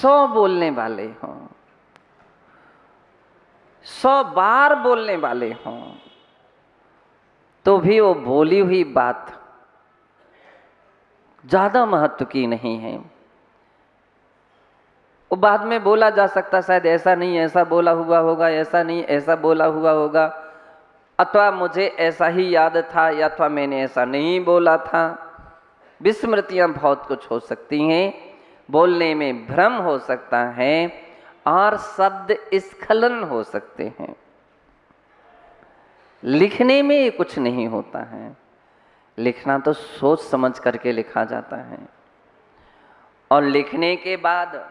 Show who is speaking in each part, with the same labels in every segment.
Speaker 1: 100 बोलने वाले हों, 100 बार बोलने वाले हों, तो भी वो बोली हुई बात ज्यादा महत्व की नहीं है। वो बाद में बोला जा सकता, शायद ऐसा नहीं ऐसा बोला हुआ होगा, ऐसा नहीं ऐसा बोला हुआ होगा, अथवा मुझे ऐसा ही याद था, या अथवा मैंने ऐसा नहीं बोला था। विस्मृतियां बहुत कुछ हो सकती हैं, बोलने में भ्रम हो सकता है और शब्द स्खलन हो सकते हैं। लिखने में कुछ नहीं होता है, लिखना तो सोच समझ करके लिखा जाता है, और लिखने के बाद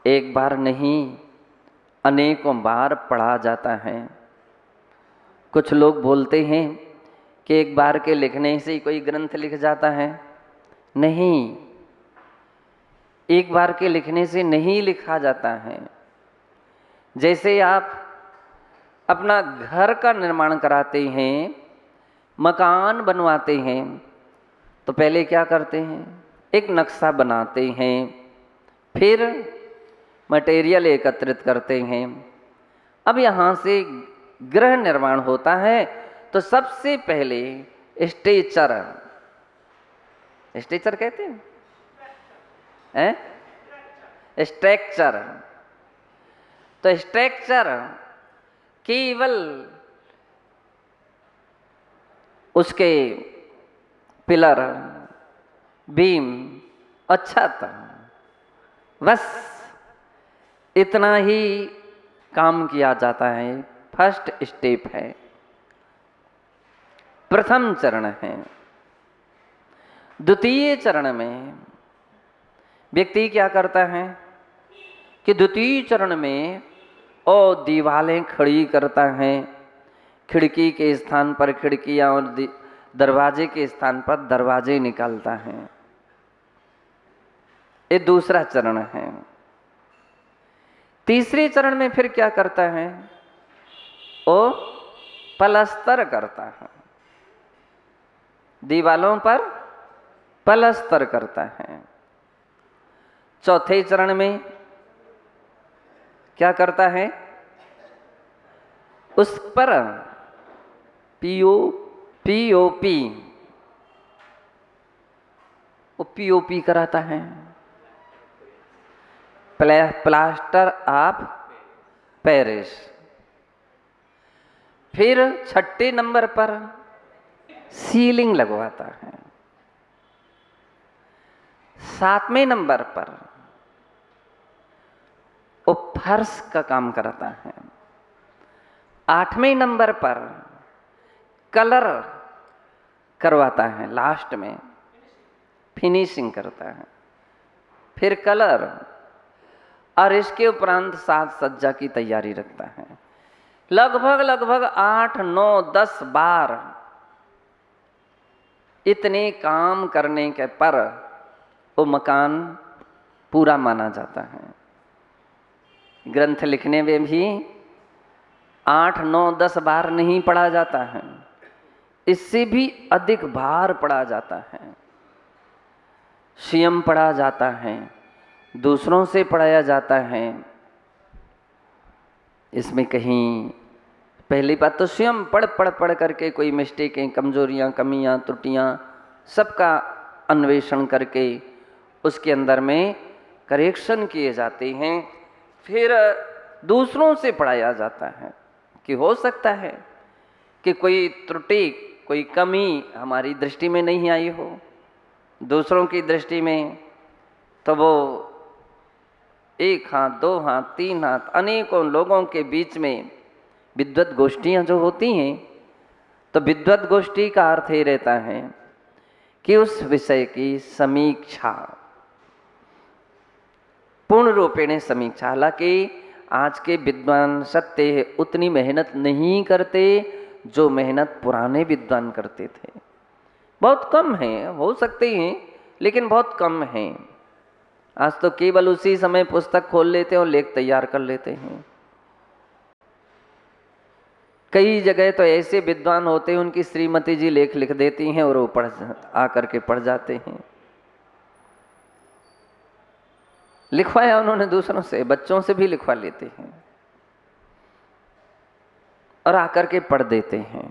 Speaker 1: एक बार नहीं अनेकों बार पढ़ा जाता है। कुछ लोग बोलते हैं कि एक बार के लिखने से ही कोई ग्रंथ लिख जाता है। नहीं, एक बार के लिखने से नहीं लिखा जाता है। जैसे आप अपना घर का निर्माण कराते हैं, मकान बनवाते हैं, तो पहले क्या करते हैं? एक नक्शा बनाते हैं, फिर मटेरियल एकत्रित करते हैं। अब यहाँ से गृह निर्माण होता है, तो सबसे पहले स्ट्रक्चर, स्ट्रक्चर कहते हैं, स्ट्रक्चर, तो स्ट्रक्चर केवल उसके पिलर, बीम, छत, बस इतना ही काम किया जाता है। फर्स्ट स्टेप है, प्रथम चरण है। द्वितीय चरण में व्यक्ति क्या करता है कि द्वितीय चरण में और दीवारें खड़ी करता है, खिड़की के स्थान पर खिड़कियां और दरवाजे के स्थान पर दरवाजे निकालता है। ये दूसरा चरण है। तीसरे चरण में फिर क्या करता है? वो पलस्तर करता है, दीवालों पर पलस्तर करता है। चौथे चरण में क्या करता है? उस पर पीओपी कराता है, प्लास्टर ऑफ पेरिस। फिर छठे नंबर पर सीलिंग लगवाता है। सातवें नंबर पर वो फर्श का काम करता है। आठवें नंबर पर कलर करवाता है, लास्ट में फिनिशिंग करता है, फिर कलर, और इसके उपरांत साज सज्जा की तैयारी रखता है। लगभग 8, 9, 10 बार इतने काम करने के पर वो मकान पूरा माना जाता है। ग्रंथ लिखने में भी 8, 9, 10 बार नहीं पढ़ा जाता है, इससे भी अधिक बार पढ़ा जाता है। स्वयं पढ़ा जाता है, दूसरों से पढ़ाया जाता है। इसमें कहीं पहली बात तो स्वयं पढ़ करके कोई मिस्टेकें, कमजोरियां, कमियां, त्रुटियां सबका अन्वेषण करके उसके अंदर में करेक्शन किए जाते हैं। फिर दूसरों से पढ़ाया जाता है कि हो सकता है कि कोई त्रुटि, कोई कमी हमारी दृष्टि में नहीं आई हो, दूसरों की दृष्टि में तो वो 1 हाथ, 2 हाथ, 3 हाथ, अनेकों लोगों के बीच में विद्वत गोष्ठियाँ जो होती हैं, तो विद्वत गोष्ठी का अर्थ ये रहता है कि उस विषय की समीक्षा, पूर्ण रूपेण समीक्षा। हालांकि आज के विद्वान सत्य उतनी मेहनत नहीं करते जो मेहनत पुराने विद्वान करते थे। बहुत कम है, हो सकते हैं लेकिन बहुत कम है। आज तो केवल उसी समय पुस्तक खोल लेते हैं और लेख तैयार कर लेते हैं। कई जगह तो ऐसे विद्वान होते हैं, उनकी श्रीमती जी लेख लिख देती हैं और वो आकर के पढ़ जाते हैं। लिखवाया उन्होंने दूसरों से, बच्चों से भी लिखवा लेते हैं और आकर के पढ़ देते हैं।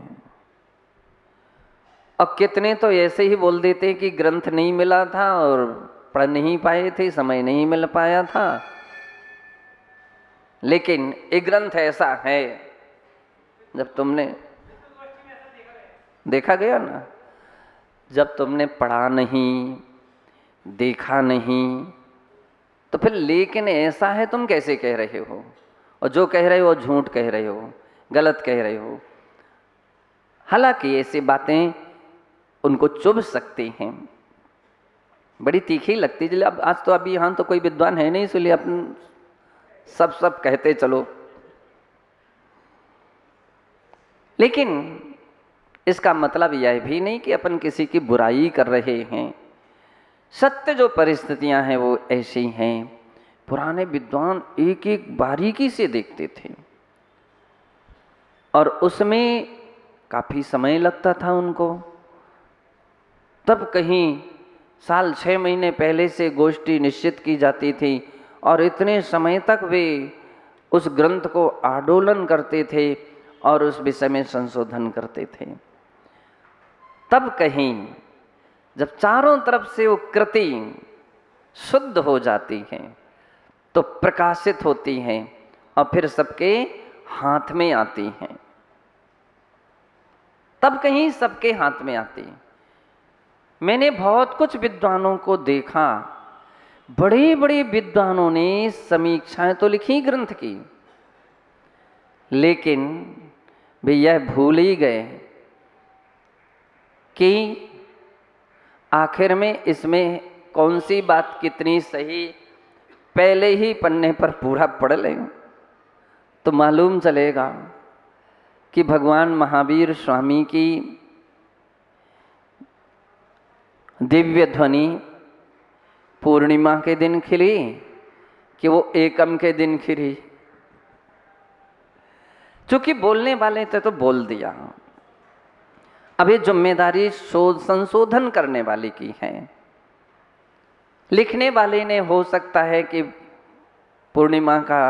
Speaker 1: और कितने तो ऐसे ही बोल देते हैं कि ग्रंथ नहीं मिला था और पढ़ नहीं पाए थे, समय नहीं मिल पाया था। लेकिन एक ग्रंथ ऐसा है, जब तुमने देखा गया ना, जब तुमने पढ़ा नहीं, देखा नहीं, तो फिर लेकिन ऐसा है तुम कैसे कह रहे हो? और जो कह रहे हो झूठ कह रहे हो, गलत कह रहे हो। हालांकि ऐसी बातें उनको चुभ सकती हैं, बड़ी तीखी लगती है। अब आज तो अभी यहाँ तो कोई विद्वान है नहीं, इसलिए अपन सब कहते चलो। लेकिन इसका मतलब यह भी नहीं कि अपन किसी की बुराई कर रहे हैं। सत्य जो परिस्थितियां हैं वो ऐसी हैं। पुराने विद्वान एक एक बारीकी से देखते थे और उसमें काफी समय लगता था उनको। तब कहीं साल 6 महीने पहले से गोष्ठी निश्चित की जाती थी और इतने समय तक वे उस ग्रंथ को आडोलन करते थे और उस विषय में संशोधन करते थे। तब कहीं जब चारों तरफ से वो कृति शुद्ध हो जाती है तो प्रकाशित होती हैं और फिर सबके हाथ में आती हैं, तब कहीं सबके हाथ में आती। मैंने बहुत कुछ विद्वानों को देखा, बड़े बड़े विद्वानों ने समीक्षाएं तो लिखी ग्रंथ की, लेकिन वे यह भूल ही गए कि आखिर में इसमें कौन सी बात कितनी सही, पहले ही पन्ने पर पूरा पढ़ लें तो मालूम चलेगा कि भगवान महावीर स्वामी की दिव्य ध्वनि पूर्णिमा के दिन खिली कि वो एकम के दिन खिली। चूंकि बोलने वाले थे तो बोल दिया। अब ये जिम्मेदारी शोध संशोधन करने वाले की है। लिखने वाले ने हो सकता है कि पूर्णिमा का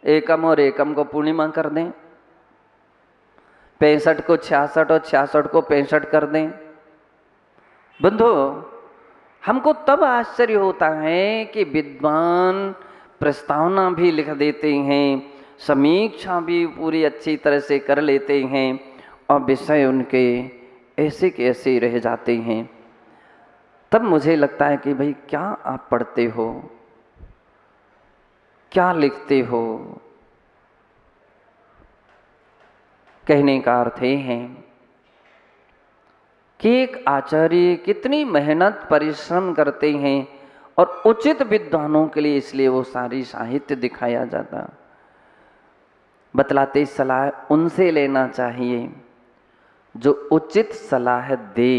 Speaker 1: एकम और एकम को पूर्णिमा कर दें, 65 को 66 और 66 को 65 कर दें। बंधु, हमको तब आश्चर्य होता है कि विद्वान प्रस्तावना भी लिख देते हैं, समीक्षा भी पूरी अच्छी तरह से कर लेते हैं और विषय उनके ऐसे के ऐसे ही रह जाते हैं। तब मुझे लगता है कि भाई क्या आप पढ़ते हो, क्या लिखते हो। कहने का अर्थ ये है कि एक आचार्य कितनी मेहनत परिश्रम करते हैं और उचित विद्वानों के लिए इसलिए वो सारी साहित्य दिखाया जाता। बतलाते सलाह उनसे लेना चाहिए जो उचित सलाह दे,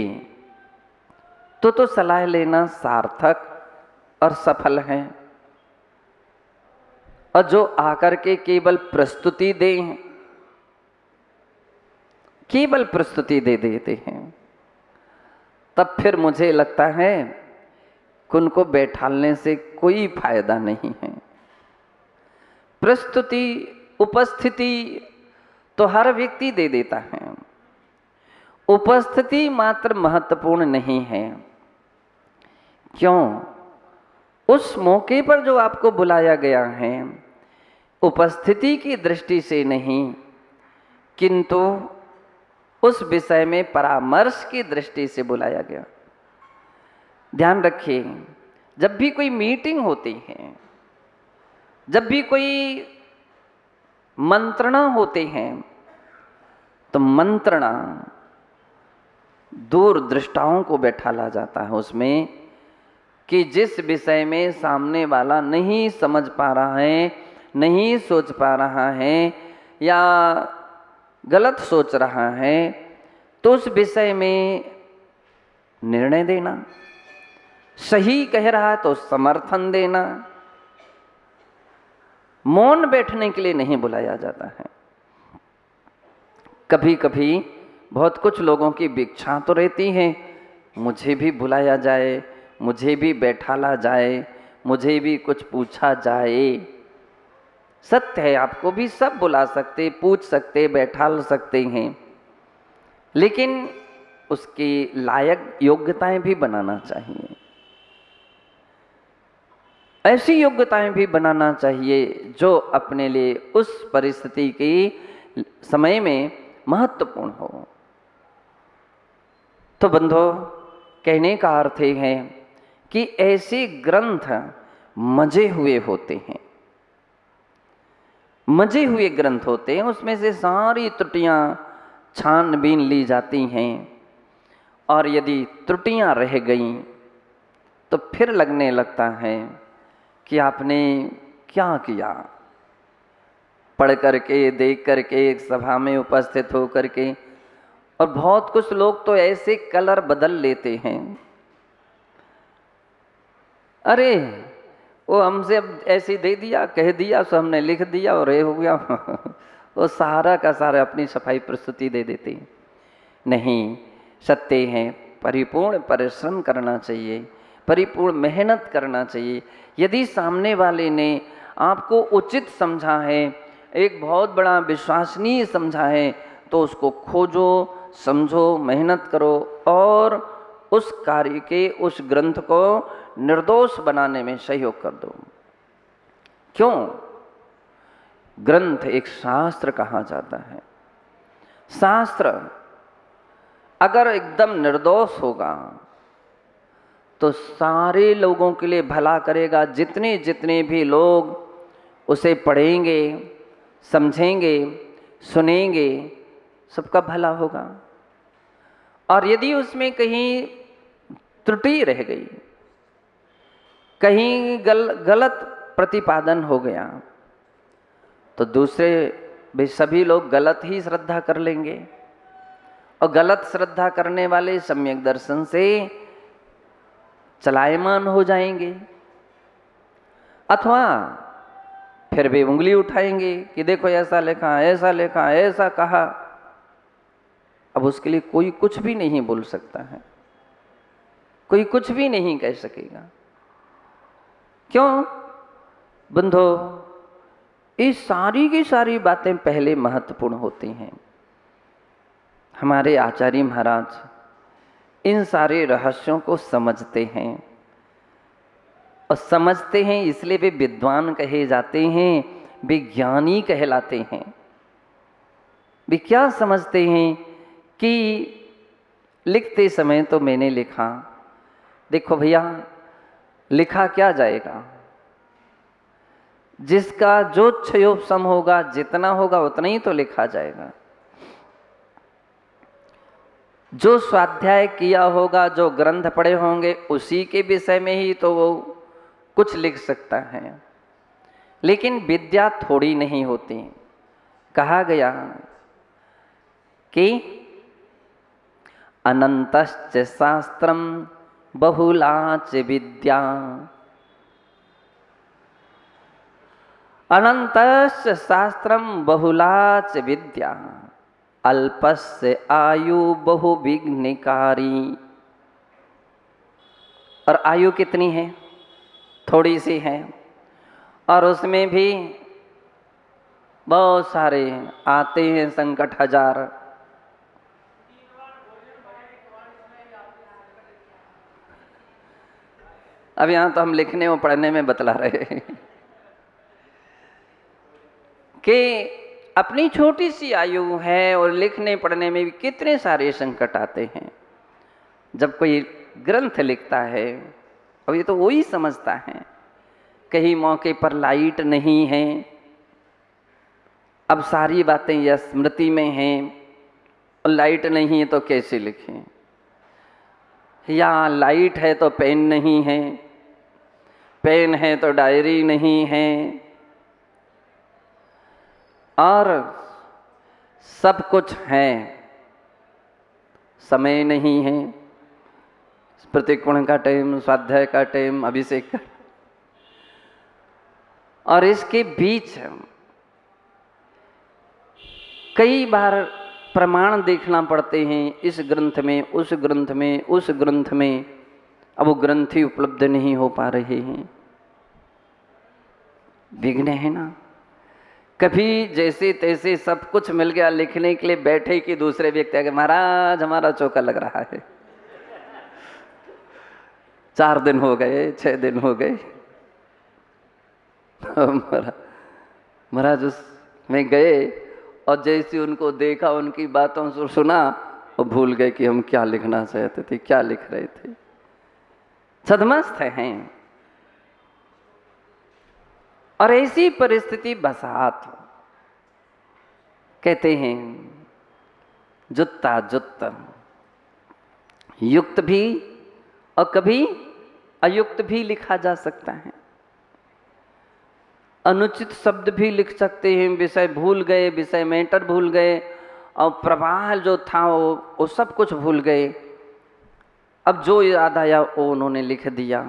Speaker 1: तो सलाह लेना सार्थक और सफल है। और जो आकर के केवल प्रस्तुति दें, केवल प्रस्तुति दे देते हैं, तब फिर मुझे लगता है कि उनको बैठालने से कोई फायदा नहीं है। प्रस्तुति उपस्थिति तो हर व्यक्ति दे देता है, उपस्थिति मात्र महत्वपूर्ण नहीं है। क्यों? उस मौके पर जो आपको बुलाया गया है उपस्थिति की दृष्टि से नहीं, किंतु उस विषय में परामर्श की दृष्टि से बुलाया गया। ध्यान रखिए, जब भी कोई मीटिंग होती है, जब भी कोई मंत्रणा होते हैं, तो मंत्रणा दूरदृष्टाओं को बैठाला जाता है उसमें कि जिस विषय में सामने वाला नहीं समझ पा रहा है, नहीं सोच पा रहा है या गलत सोच रहा है, तो उस विषय में निर्णय देना, सही कह रहा है तो समर्थन देना। मौन बैठने के लिए नहीं बुलाया जाता है। कभी कभी बहुत कुछ लोगों की इच्छा तो रहती है, मुझे भी बुलाया जाए, मुझे भी बैठाला जाए, मुझे भी कुछ पूछा जाए। सत्य है, आपको भी सब बुला सकते, पूछ सकते, बैठाल सकते हैं, लेकिन उसकी लायक योग्यताएं भी बनाना चाहिए। ऐसी योग्यताएं भी बनाना चाहिए जो अपने लिए उस परिस्थिति की समय में महत्वपूर्ण हो। तो बंधुओं, कहने का अर्थ है कि ऐसे ग्रंथ मजे हुए होते हैं, मजे हुए ग्रंथ होते हैं, उसमें से सारी त्रुटियां छानबीन ली जाती हैं, और यदि त्रुटियां रह गईं तो फिर लगने लगता है कि आपने क्या किया। पढ़ करके, देख करके, एक सभा में उपस्थित हो करके, और बहुत कुछ लोग तो ऐसे कलर बदल लेते हैं, अरे वो हमसे अब ऐसे दे दिया, कह दिया, सो हमने लिख दिया और ये हो गया। वो सारा का सारा अपनी सफाई प्रस्तुति दे देते हैं। नहीं, सत्य है, परिपूर्ण परिश्रम करना चाहिए, परिपूर्ण मेहनत करना चाहिए। यदि सामने वाले ने आपको उचित समझा है, एक बहुत बड़ा विश्वसनीय समझा है, तो उसको खोजो, समझो, मेहनत करो और उस कार्य के, उस ग्रंथ को निर्दोष बनाने में सहयोग कर दो। क्यों? ग्रंथ एक शास्त्र कहा जाता है। शास्त्र अगर एकदम निर्दोष होगा तो सारे लोगों के लिए भला करेगा। जितने जितने भी लोग उसे पढ़ेंगे, समझेंगे, सुनेंगे, सबका भला होगा। और यदि उसमें कहीं त्रुटि रह गई, कहीं गलत प्रतिपादन हो गया, तो दूसरे भी सभी लोग गलत ही श्रद्धा कर लेंगे, और गलत श्रद्धा करने वाले सम्यक दर्शन से चलायमान हो जाएंगे, अथवा फिर भी उंगली उठाएंगे कि देखो ऐसा लिखा, ऐसा लिखा, ऐसा कहा। अब उसके लिए कोई कुछ भी नहीं बोल सकता है, कोई कुछ भी नहीं कह सकेगा। क्यों बंधो? ये सारी की सारी बातें पहले महत्वपूर्ण होती हैं। हमारे आचार्य महाराज इन सारे रहस्यों को समझते हैं, और समझते हैं इसलिए वे विद्वान कहे जाते हैं, वे ज्ञानी कहलाते हैं। वे क्या समझते हैं कि लिखते समय तो मैंने लिखा, देखो भैया लिखा क्या जाएगा, जिसका जो क्षयोपम होगा, जितना होगा उतना ही तो लिखा जाएगा। जो स्वाध्याय किया होगा, जो ग्रंथ पढ़े होंगे, उसी के विषय में ही तो वो कुछ लिख सकता है। लेकिन विद्या थोड़ी नहीं होती। कहा गया कि अनंतश्च शास्त्रम बहुलाच विद्या, अनंतश्च शास्त्रम बहुलाच विद्या, अल्पस्य आयु बहु विघ्नकारी। और आयु कितनी है? थोड़ी सी है, और उसमें भी बहुत सारे आते हैं संकट हजार। अब यहाँ तो हम लिखने और पढ़ने में बतला रहे हैं कि अपनी छोटी सी आयु है और लिखने पढ़ने में भी कितने सारे संकट आते हैं। जब कोई ग्रंथ लिखता है, अब ये तो वही समझता है, कहीं मौके पर लाइट नहीं है, अब सारी बातें यह स्मृति में हैं, और लाइट नहीं है तो कैसे लिखें, या लाइट है तो पेन नहीं है, पेन है तो डायरी नहीं है, और सब कुछ है, समय नहीं है, प्रतिकोण का टाइम, स्वाध्याय का टाइम, अभिषेक का, और इसके बीच कई बार प्रमाण देखना पड़ते हैं, इस ग्रंथ में, उस ग्रंथ में, उस ग्रंथ में। अब वो ग्रंथ ही उपलब्ध नहीं हो पा रहे हैं। विघ्न है ना। कभी जैसे तैसे सब कुछ मिल गया, लिखने के लिए बैठे कि दूसरे व्यक्ति आगे, महाराज हमारा चौका लग रहा है। 4 दिन हो गए, 6 दिन हो गए, महाराज उसमें गए और जैसे उनको देखा, उनकी बातों से सुना और भूल गए कि हम क्या लिखना चाहते थे, क्या लिख रहे थे। छद्मस्त हैं। और ऐसी परिस्थिति बसात कहते हैं, जुत्ता जुत्त, युक्त भी और कभी अयुक्त भी लिखा जा सकता है। अनुचित शब्द भी लिख सकते हैं, विषय भूल गए, विषय मैटर भूल गए और प्रवाह जो था वो सब कुछ भूल गए। अब जो याद आया वो उन्होंने लिख दिया।